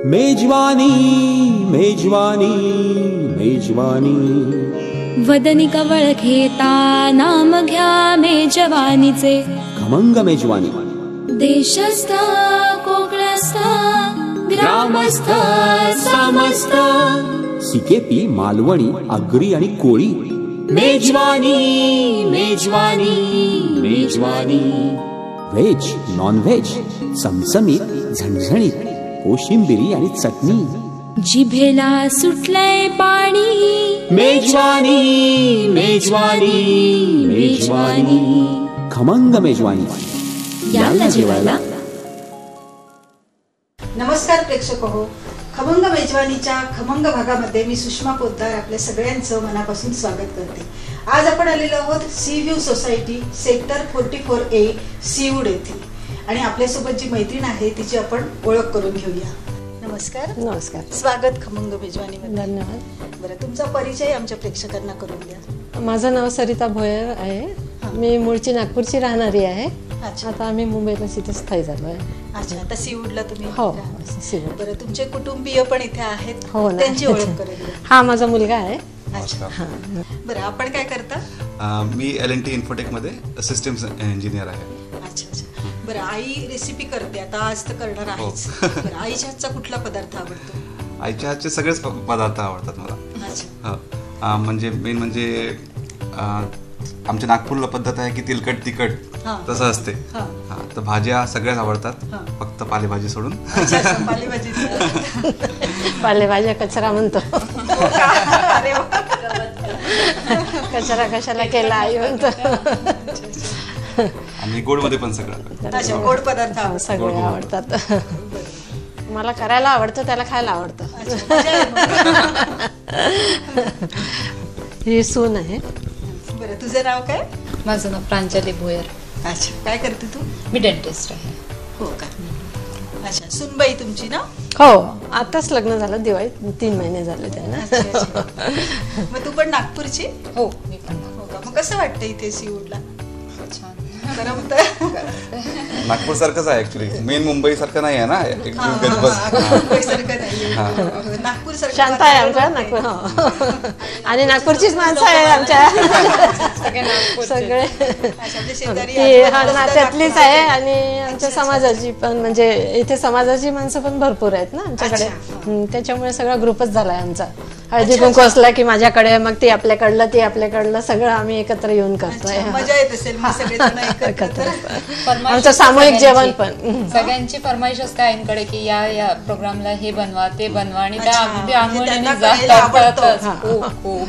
मेजवानी मेजवानी मेजवानी वदनी कवळ घेता नाम घ्या मेजवानीचे. खमंग मेजवानी देशस्थ कोकणस्थ ग्रामस्थ समस्त सिकेपी मालवणी आगरी आणि कोळी. मेजवानी मेजवानी मेजवानी व्हेज नॉन व्हेज चमचमीत झणझणीत कोशिंबिरी आणि चटणी. जिभेला सुटलंय पाणी. मेजवानी मेजवानी मेजवानी खमंग मेजवानी. याला जेवायला. नमस्कार प्रेक्षक हो, खमंग मेजवानीच्या खमंग भागामध्ये मी सुषमा पोद्दार आपल्या सगळ्यांचं मनापासून स्वागत करते. आज आपण आलेलो आहोत sea view society sector 44A seaweed येथे आणि आपल्यासोबत जी मैत्रीण आहे तिची आपण ओळख करून घेऊया. नमस्कार. नमस्कार. स्वागत खमंग मेजवानी. धन्यवाद. बरं, तुमचा परिचय आमच्या प्रेक्षकांना करून द्या. माझं नाव सरिता भोयर आहे. मी मूळची नागपूरची राहणारी आहे. आता आम्ही मुंबईला तिथे स्थायी झालो आहे. अच्छा, आता सीवूडला तुम्ही. हो, सीवूड. बरं, तुमचे कुटुंबीय पण इथे आहेत. हो ना. त्यांची ओळख करून द्या. हा माझा मुलगा आहे. अच्छा. बरं, आपण काय करता? मी L&T इन्फोटेक मध्ये सिस्टम्स इंजिनियर आहे. अच्छा अच्छा. बरं, आई रेसिपी करते आता, आज तर करणार आहेच. बरं, आईच्या हातचा कुठला पदार्थ आवडतो? आईच्या हातचे सगळेच पदार्थ आवडतात मला. अच्छा. म्हणजे मेन म्हणजे आमच्या नागपूरला पद्धत आहे की तिलकट तिखट तसं असते. तर भाज्या सगळ्याच आवडतात, फक्त पालेभाजी सोडून. पालेभाजी. पालेभाज्या कचरा म्हणतो. अरे वा. कचरा कशाला केला आई म्हणतो. आणि गोड मध्ये पण सगळं. गोड पदार्थ सगळे आवडतात. मला करायला आवडतं, त्याला खायला आवडतं. ही सून आहे. बरं, तुझं नाव काय? माझं नाव प्रांजली भोयर. अच्छा, काय करते तू? मी डेंटिस्ट आहे. हो का? अच्छा, सुनबाई तुमची ना? हो, आताच लग्न झालं, दिवाळीत 3 महिने झाले त्यांना. मग तू पण नागपूरची? हो, मी पण. हो का? मग कसं वाटतं इथे सीवूडला? छान. नागपूर सारखंच आहे ऍक्च्युली. मेन मुंबई सारखं नाही आहे ना. नागपूर शांत आहे आमच्या नागपूर. आणि नागपूरचीच माणसं आहे आमच्या सगळे. नात्यातलीच आहे आणि आमच्या समाजाची पण, म्हणजे इथे समाजाची माणसं पण भरपूर आहेत ना आमच्याकडे. त्याच्यामुळे सगळा ग्रुपच झालाय आमचा. हळदी कुंकू असला की माझ्याकडे, मग ती आपल्याकडलं ती आपल्याकडलं, सगळं आम्ही एकत्र येऊन करतोय. मजा येत असेल आमचं सामूहिक जेवण पण. सगळ्यांची फरमाईश असते आईंकडे की या प्रोग्रामला हे बनवा ते बनवा, आणि त्या अगदी आंघोळीने खूप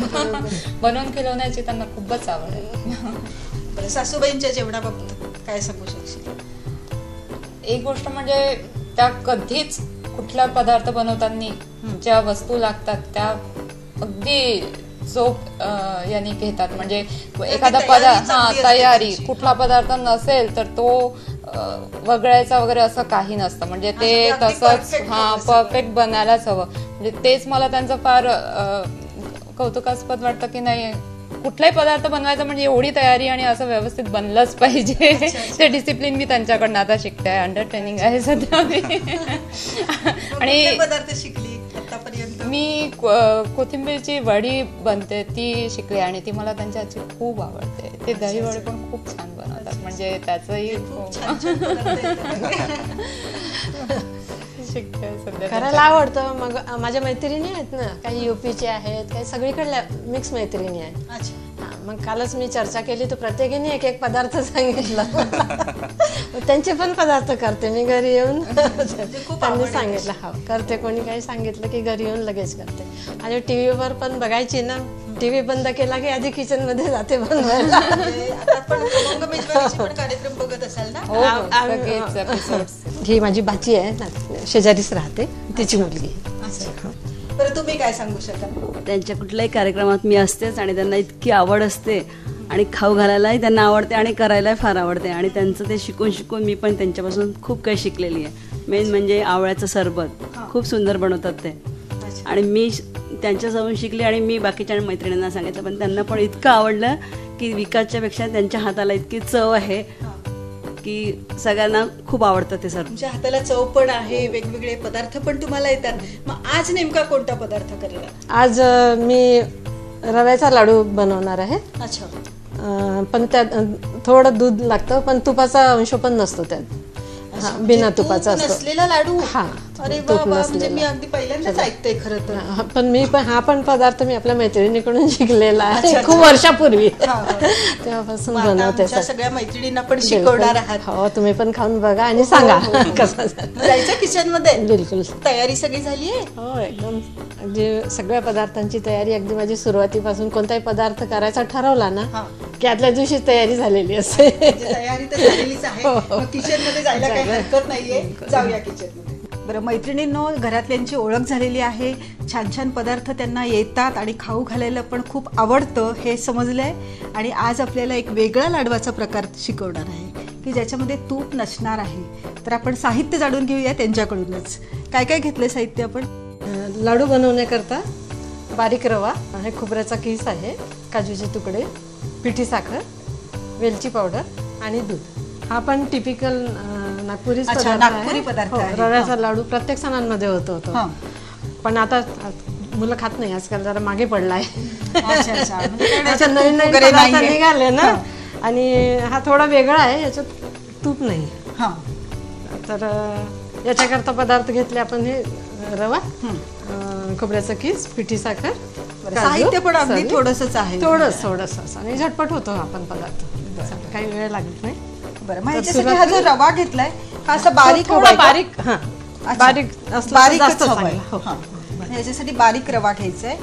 बनवून खिलवण्याची त्यांना खूपच आवड आहे. सासूबाईंच्या जेवणाबाबत काय सांगू शकशील? एक गोष्ट म्हणजे त्या कधीच कुठला पदार्थ बनवताना ज्या वस्तू लागतात त्या अगदी चोख यांनी घेतात. म्हणजे एखादा पदार्थ तयारी कुठला पदार्थ नसेल तर तो वगळायचा वगैरे असं काही नसतं. म्हणजे ते तसंच परफेक्ट बनायलाच हवं. म्हणजे तेच मला त्यांचं फार कौतुकास्पद वाटतं की नाही, कुठलाही पदार्थ बनवायचा म्हणजे एवढी तयारी आणि असं व्यवस्थित बनलंच पाहिजे. ते डिसिप्लिन मी त्यांच्याकडनं आता शिकते. अंडर ट्रेनिंग आहे सध्या मी. आणि पदार्थ शिकली आतापर्यंत? मी कोथिंबीरची वडी बनते ती शिकली आणि ती मला त्यांच्या हातची खूप आवडते. ते दही वडे पण खूप छान बनवतात. म्हणजे त्याचंही करायला आवडतं. मग माझ्या मैत्रिणी आहेत ना, काही UPचे आहेत, काही सगळीकडल्या मिक्स मैत्रिणी आहेत. मग कालच मी चर्चा केली तर प्रत्येकीने एक एक पदार्थ सांगितला. त्यांचे पण पदार्थ करते मी घरी येऊन. त्यांनी सांगितलं हा करते, कोणी काही सांगितलं की घरी येऊन लगेच करते. आणि टीव्हीवर पण बघायची ना, टीव्ही बंद केला की आधी किचन मध्ये जाते बनवायला. कार्यक्रम बघत असाल ना? ही माझी भाची आहे, शेजारीच राहते, तिची मुलगी. बरं, तुम्ही काय सांगू शकाल? त्यांच्या कुठल्याही कार्यक्रमात मी असतेच आणि त्यांना इतकी आवड असते आणि खाऊ घालायलाही त्यांना आवडते आणि करायलाही फार आवडते. आणि त्यांचं ते शिकून शिकून मी पण त्यांच्यापासून खूप काही शिकलेली आहे. मेन म्हणजे आवळ्याचं सरबत खूप सुंदर बनवतात ते, आणि मी त्यांच्याजवळून शिकली आणि मी बाकीच्या मैत्रिणींना सांगितलं, पण त्यांना पण इतकं आवडलं की विकासच्या पेक्षा त्यांच्या हाताला इतकी चव आहे की सगळ्यांना खूप आवडतं ते सर्व. तुमच्या हाताला चव पण आहे, वेगवेगळे पदार्थ पण तुम्हाला येतात. मग आज नेमका कोणता पदार्थ करणार? आज मी रव्याचा लाडू बनवणार आहे. अच्छा. पण त्यात थोडं दूध लागतं, पण तुपाचा अंश पण नसतो त्यात. बिना तुपाचा असतो नसलेला लाडू. हा. अरे बाबा, म्हणजे मी अगदी पहिल्यांदाच ऐकते खरं तर. पण हा पण पदार्थ मी आपल्या मैत्रिणीकडून शिकलेला आहे खूप वर्षापूर्वी. तेव्हापासून बनवते. सगळ्या मैत्रिणींना पण शिकवणार आहात. हो, तुम्ही पण खाऊन बघा आणि सांगा कसं जायचं किचन मध्ये. बिलकुल. तयारी सगळी झाली आहे? हो, एकदम. म्हणजे सगळ्या पदार्थांची तयारी अगदी माझी सुरुवातीपासून कोणताही पदार्थ करायचा ठरवला ना की आदल्या दिवशी तयारी झालेली असते. तयारी तर झालेलीच आहे. किचन मध्ये जायला काही हरकत नाहीये. जाऊया किचन मध्ये. बरं मैत्रिणींनो, घरातल्यांची ओळख झालेली आहे. छान छान पदार्थ त्यांना येतात आणि खाऊ घालायला पण खूप आवडतं हे समजलंय. आणि आज आपल्याला एक वेगळा लाडवाचा प्रकार शिकवणार आहे की ज्याच्यामध्ये तूप नसणार आहे. तर आपण साहित्य जाणून घेऊया त्यांच्याकडूनच. काय काय घेतलंय साहित्य आपण? लाडू बनवण्याकरता बारीक रवा आहे, खोबऱ्याचा किस आहे, काजूचे तुकडे, पिठी साखर, वेलची पावडर आणि दूध. हा पण टिपिकल नागपुरी पदार्थ आहे. रव्याचा लाडू प्रत्येक सणांमध्ये होतो. पण आता मुलं खात नाही आजकाल, जरा मागे पडलाय. नवीन नवीन पदार्थ निघाले ना. आणि हा थोडा वेगळा आहे, याच्यात तूप नाही. तर याच्याकरता पदार्थ घेतले आपण हे रवा, खोबऱ्याचा किस, पिठी साखर, साहित्य पण अगदी थोडंसंच आहे. थोडंसं आणि झटपट होतो आपण पदार्थ, काही वेळ लागत नाही. बरं, मग याच्यासाठी हा जो रवा घेतलाय हा असा बारीक याच्यासाठी बारीक रवा घ्यायचा आहे.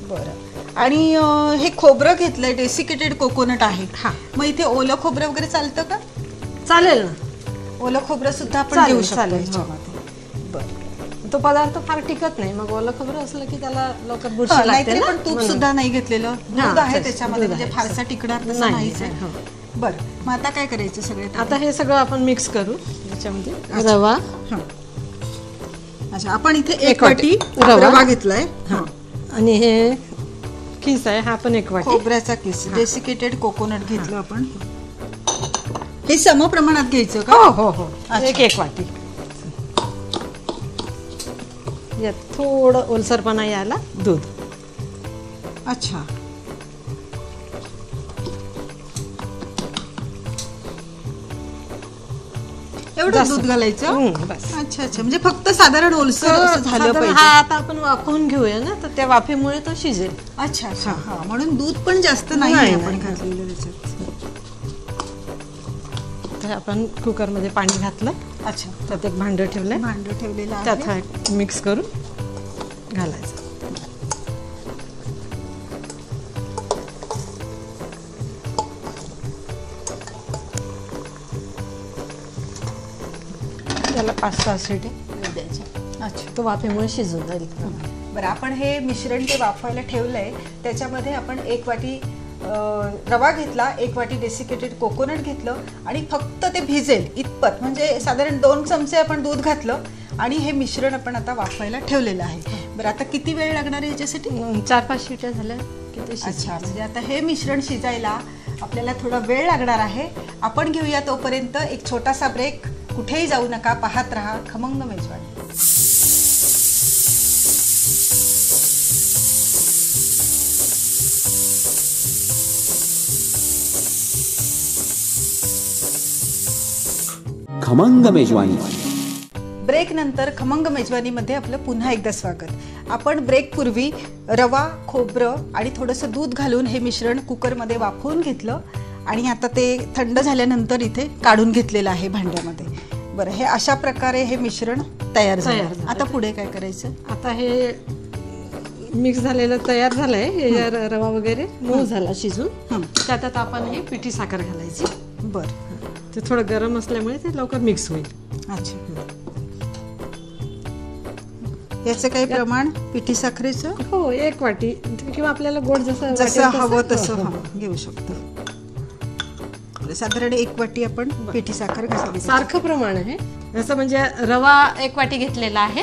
बरं. आणि हे खोबरं घेतलंय, डेसिकेटेड कोकोनट आहे. मग इथे ओलं खोबरं वगैरे चालतं का? चालेल ना, ओलं खोबरं सुद्धा आपण घेऊ शकतो. तो पदार्थ फार टिकत नाही, मग ओलं खोबरं असलं की त्याला लवकर बुरशी लागते ना. पण तूप सुद्धा नाही घेतलेलं, दूध आहे त्याच्यामध्ये, म्हणजे फारसा टिकणार तसं नाहीच आहे. बरं, मग आता काय करायचं सगळ्यात? आता हे सगळं आपण मिक्स करू. याच्यामध्ये रवा. अच्छा, आपण इथे 1 वाटी रवा घेतलाय. आणि हे किस आहे, हा पण 1 वाटी खोबऱ्याचा किस, डेसिकेटेड कोकोनट घेतलं आपण. हे सम प्रमाणात घ्यायचं का? हो हो, 1 वाटी. यात थोडं ओलसरपणा यायला दूध. अच्छा. एवढं दूध घालायचं? अच्छा अच्छा, म्हणजे फक्त साधारण ओलसर झालं पाहिजे. हा, आता आपण वाफवून घेऊया ना, तर त्या वाफेमुळे तो शिजेल. अच्छा अच्छा. हा, म्हणून दूध पण जास्त नाही आपण घातलेलं त्याच्यात. आपण कुकर मध्ये पाणी घातलं. अच्छा. त्यात एक भांड ठेवलं, त्यात हा मिक्स करून घालायचं. त्याला 5-6 शिट्टी द्यायच्या. अच्छा. तो वाफेमुळे शिजून जाईल. बरं, आपण हे मिश्रण जे वाफवायला ठेवलंय त्याच्यामध्ये आपण 1 वाटी रवा घेतला, 1 वाटी डेसिकेटेड कोकोनट घेतलं आणि फक्त ते भिजेल इतपत, म्हणजे साधारण 2 चमचे आपण दूध घातलं आणि हे मिश्रण आपण आता वाफवायला ठेवलेलं आहे. बरं, आता किती वेळ लागणार आहे याच्यासाठी? 4-5 शिट्या झाल्या की ते शिजेल. अच्छा, म्हणजे आता हे मिश्रण शिजायला आपल्याला थोडा वेळ लागणार आहे. आपण घेऊया तोपर्यंत एक छोटासा ब्रेक. कुठेही जाऊ नका, पाहत रहा खमंग मेजवानी. खमंग मेजवानी. ब्रेक नंतर खमंग मेजवानीमध्ये आपलं पुन्हा एकदा स्वागत. आपण ब्रेक पूर्वी रवा, खोबरं आणि थोडंसं दूध घालून हे मिश्रण कुकरमध्ये वाफवून घेतलं आणि आता ते थंड झाल्यानंतर इथे काढून घेतलेलं आहे भांड्यामध्ये. बरं, हे अशा प्रकारे हे मिश्रण तयार झालं. आता पुढे काय करायचं? आता हे मिक्स झालेलं तयार झालंय. हे रवा वगैरे मऊ झाला शिजून. त्यात आपण ही पिठी साखर घालायची. बरं, ते थोडं गरम असल्यामुळे ते लवकर मिक्स होईल. अच्छा. याचं काही प्रमाण पिठी साखरेचं? हो, 1 वाटी किंवा आपल्याला गोड जसं हवं तसं घेऊ शकतो. साधारण 1 वाटी आपण पिठी साखर घालायची. सारखं प्रमाण आहे. जसं म्हणजे रवा 1 वाटी घेतलेला आहे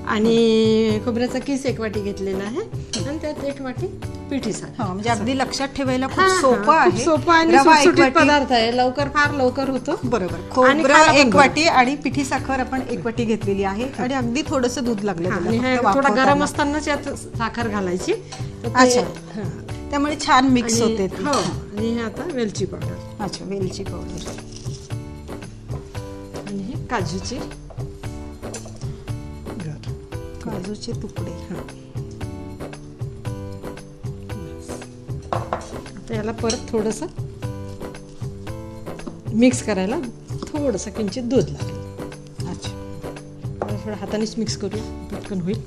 आणि खोबऱ्याचा किस 1 वाटी घेतलेला आहे आणि त्यात 1 वाटी पिठी साखर. म्हणजे अगदी लक्षात ठेवायला खूप सोपं आहे. सोपं आणि रवा 1 सुटसुटीत वाटी. पदार्थ आहे, फार लवकर होतो. बरोबर. आणि खोबरं खायला पण 1 वाटी आणि पिठी साखर आपण 1 वाटी घेतलेली आहे आणि अगदी थोडंसं दूध लागलं त्याला आणि हे फक्त थोडा वाफवताना. गरम असतानाच यात साखर घालायची. तर ते- अच्छा. हा. त्यामुळे छान मिक्स आणि- होते ती. हो. आणि हे आता वेलची पावडर अच्छा, वेलची पावडर आणि हे काजूचे काजूचे तुकडे. आता याला परत थोडंसं मिक्स करायला थोडंसं किंचित दूध लागेल. अच्छा, थोडं हातानेच मिक्स करूया, पटकन होईल.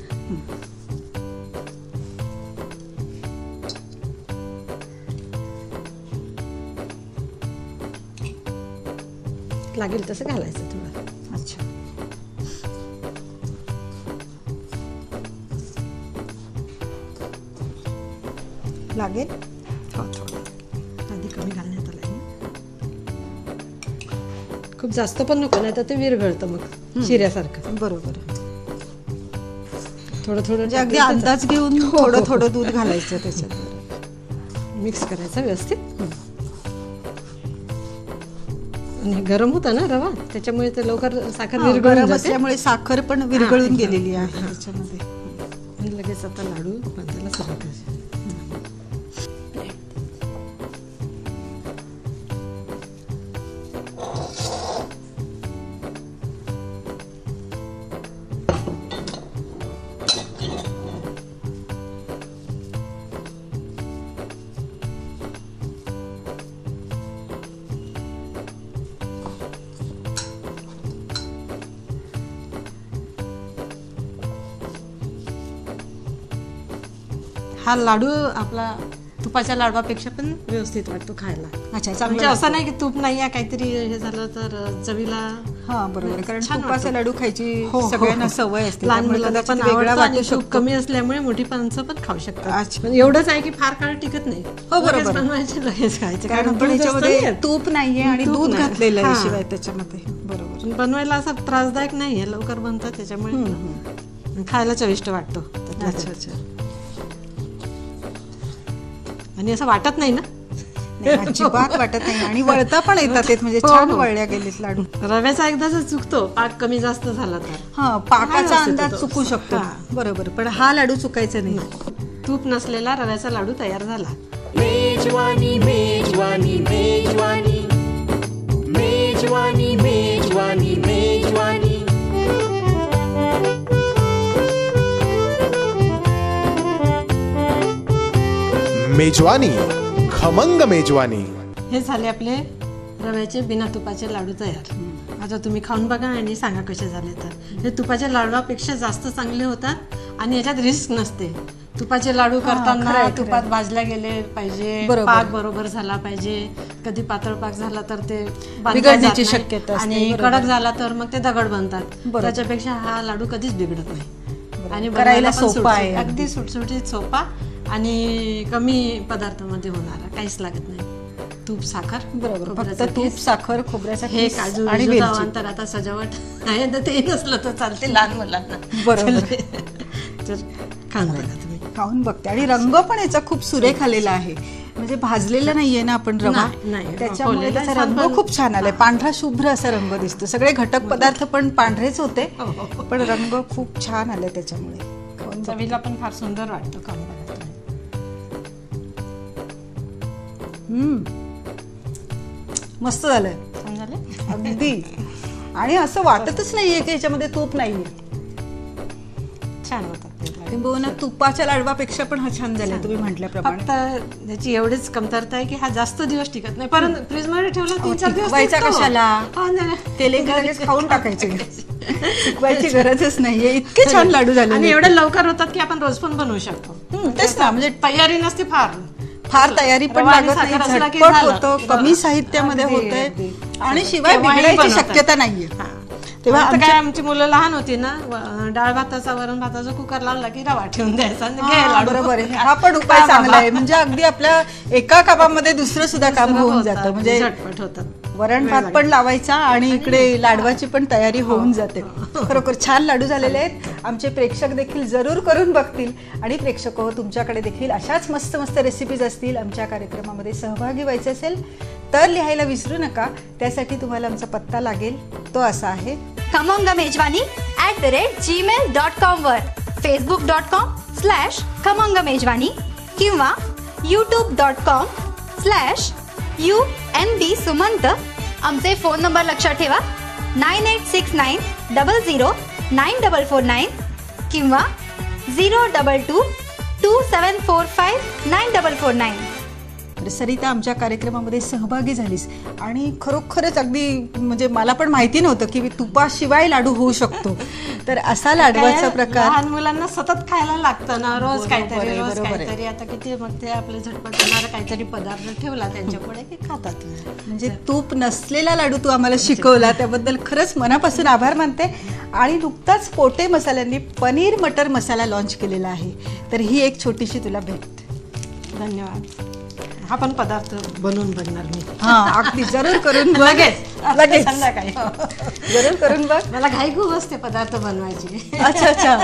लागेल तसं घालायचं थोडं. अच्छा. लागेल. हो, थोडं आधी कमी घालण्यात आलं आहे. खूप जास्त पण नको, नाही तर ते विरघळतं मग शिऱ्यासारखं. बरोबर. थोडं थोडं म्हणजे अगदी टाकलं अंदाज घेऊन थोडं थोडं दूध घालायचं त्याच्यात. तर मिक्स करायचं व्यवस्थित. आणि गरम होता ना रवा, त्याच्यामुळे ते लवकर साखर विरघळून गरम जाते. असल्यामुळे साखर पण विरघळून गेलेली आहे त्याच्यामध्ये. आणि लगेच आता लाडू बांधायला सुरुवात करायची. हा लाडू आपला तुपाच्या लाडवापेक्षा पण व्यवस्थित वाटतो खायला. अच्छा, म्हणजे चांगलं असं नाही की तूप नाही आहे काहीतरी हे झालं तर चवीला. हा, बरोबर. कारण छान तुपाचा वाटतं. लाडू खायची हो, हो, सगळ्यांना हो. सवय असते. लहान त्यामुळे मुलांना पण कदाचित वेगळा आवडतं आणि वाटू तूप शकतो. कमी असल्यामुळे मोठी माणसं पण खाऊ शकतात. अच्छा. पण एवढंच आहे की फार काळ टिकत नाही. बरोबर. लगेच बनवायचे, लगेच खायचे. कारण दूध असतं त्याच्यामध्ये ना. तूप नाहीये आणि तूप दूध नाही. घातलेलं आहे हा. शिवाय त्याच्यामध्ये. बरोबर. पण बनवायला असं त्रासदायक नाहीये, लवकर बनतं त्याच्यामुळे खायला चविष्ट वाटतो. अच्छा, अच्छा. आणि असं वाटत नाही ना, नाही, अजिबात वाटत नाही आणि वळता पण येतात ते, म्हणजे हो, छान हो. वळल्या गेलेत लाडू. रव्याचा एकदा जर चुकतो, पाक कमी जास्त झाला तर हा, पाकाचा व्यवस्थित अंदाज होतो. चुकू शकतो. हा. बरोबर. पण हा लाडू चुकायचा नाही. तूप नसलेला रव्याचा लाडू तयार झाला. मेजवानी मेजवानी मेजवानी मेजवानी मेजवानी मेजवानी. मेजवानी, खमंग मेजवानी. हे झाले आपले रव्याचे बिना तुपाचे लाडू तयार. आता तुम्ही खाऊन बघा आणि सांगा कसे झाले तर. हे तुपाच्या लाडवापेक्षा जास्त चांगले होतात आणि याच्यात रिस्क नसते. तुपाचे लाडू करताना तुपात भाजल्या गेले पाहिजे, बरोबर. पाक बरोबर झाला पाहिजे. कधी पातळ पाक झाला तर ते बांधला बिघडण्याची जात नाही. शक्यता असते, आणि बरोबर. कडक झाला तर मग ते दगड बनतात. बरोबर. त्याच्यापेक्षा हा लाडू कधीच बिघडत नाही आणि करायला बनायला पण सोपा आहे. सुटसुटीत, अगदी सुटसुटीत सोपा आणि कमी पदार्थामध्ये होणारा, काहीच लागत नाही. तूप, साखर, बरोबर. खोबऱ्याचं फक्त तूप, किस, साखर, खोबऱ्याचा हे किस काजू आणि बिजू वेलची. तर आता सजावट आहे तर ते नसलं तर चालते लहान मुलांना. बरोबर. तर खाऊन बघा तुम्ही. खाऊन बघते. आणि रंग पण याचा खूप सुरेख आलेला आहे. म्हणजे भाजलेला नाहीये ना आपण रवा, नाही, नाही. त्याच्यामुळे खोललेला त्याचा आहे, रंग पण- खूप छान आलाय. पांढरा शुभ्र असा रंग दिसतो. सगळे घटक पदार्थ पण पांढरेच होते, पण रंग खूप छान आलाय त्याच्यामुळे. खाऊन बघ. चवीला पण फार सुंदर वाटतं. खाऊन बघा तुम्ही. मस्त झालंय छान झाले? अगदी. आणि असं वाटतच नाहीये की याच्यामध्ये तूप नाहीये. छान होतात ते लाडू. किंबहुना तुपाच्या लाडवापेक्षा पण हा छान झाला तुम्ही म्हटल्याप्रमाणे. फक्त त्याची एवढीच कमतरता आहे की हा जास्त दिवस टिकत नाही. परंतु फ्रीज मध्ये ठेवला 3-4 दिवस टिकवायचा टिकतो. कशाला? हा, नाही. ते लगेच खाऊन टाकायचे. टिकवायची गरजच नाहीये. इतके छान लाडू झाले. आणि एवढे लवकर होतात की आपण रोज पण बनवू शकतो. तेच ना, म्हणजे तयारी नसते फार तयारी पण रवा आणि लागत साखर नाही. असला की झटपट झालं. होतं, कमी साहित्यामध्ये अगदी, होतंय अगदी. आणि शिवाय केव्हाही बिघडायची बनवतात. शक्यता नाहीये. हा. तेव्हा आता काय आमची मुलं लहान होती ना, डाळ भाताचा वरण भाताचा कुकर लावला की रवा ठेवून द्यायचा आणि घे लाडू. बरोबर आहे. हा पण उपाय चांगला आहे. म्हणजे अगदी आपल्या एका कामामध्ये दुसरं सुद्धा काम होऊन जातं. म्हणजे झटपट होतात. वरण भात पण लावायचा आणि इकडे लाडवाची पण तयारी होऊन जाते. खरोखर छान लाडू झालेले आहेत. आमचे प्रेक्षक देखील जरूर करून बघतील. आणि प्रेक्षक हो, तुमच्याकडे देखील अशाच मस्त मस्त रेसिपीज असतील, आमच्या कार्यक्रमामध्ये सहभागी व्हायचे असेल तर लिहायला विसरू नका. त्यासाठी तुम्हाला आमचा पत्ता लागेल, तो असा आहे खमंग मेजवानी @gmail.com वर, facebook.com/खमंग मेजवानी किंवा youtube.com/UNB सुमंत. आमचे फोन नंबर लक्षात ठेवा 9869009449 किंवा 02227459449. सरिता आमच्या कार्यक्रमामध्ये सहभागी झालीस आणि खरोखरच अगदी म्हणजे मला पण माहिती नव्हतं की तुपाशिवाय लाडू होऊ शकतो. तर असा लाडवाचा प्रकार लहान मुलांना सतत खायला लागतं ना, रोज काहीतरी. आता किती मग ते आपले झटपट होणारा काहीतरी पदार्थ ठेवला त्यांच्यापुढे की खातात. म्हणजे तूप नसलेला लाडू तू आम्हाला शिकवला, त्याबद्दल खरंच मनापासून आभार मानते. आणि नुकताच पोटे मसाल्यांनी पनीर मटर मसाला लॉन्च केलेला आहे. तर ही एक छोटीशी तुला भेट. धन्यवाद. हा पण पदार्थ बनवून बघणार मी. अगदी जरूर करून बघ. लगेच संध्याकाळी जरूर करून बघ. मला घाई खूप असते पदार्थ बनवायची. अच्छा.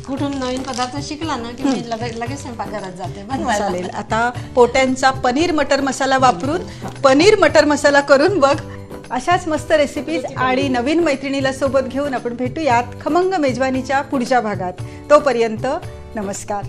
कुठून नवीन पदार्थ शिकला ना की मी लगेच स्वयंपाकघरात जाते बनवायला. चालेल. आता पोट्यांचा पनीर मटर मसाला वापरून पनीर मटर मसाला करून बघ. अशाच मस्त रेसिपीज आणि नवीन मैत्रिणीला सोबत घेऊन आपण भेटूयात खमंग मेजवानीच्या पुढच्या भागात. तोपर्यंत नमस्कार.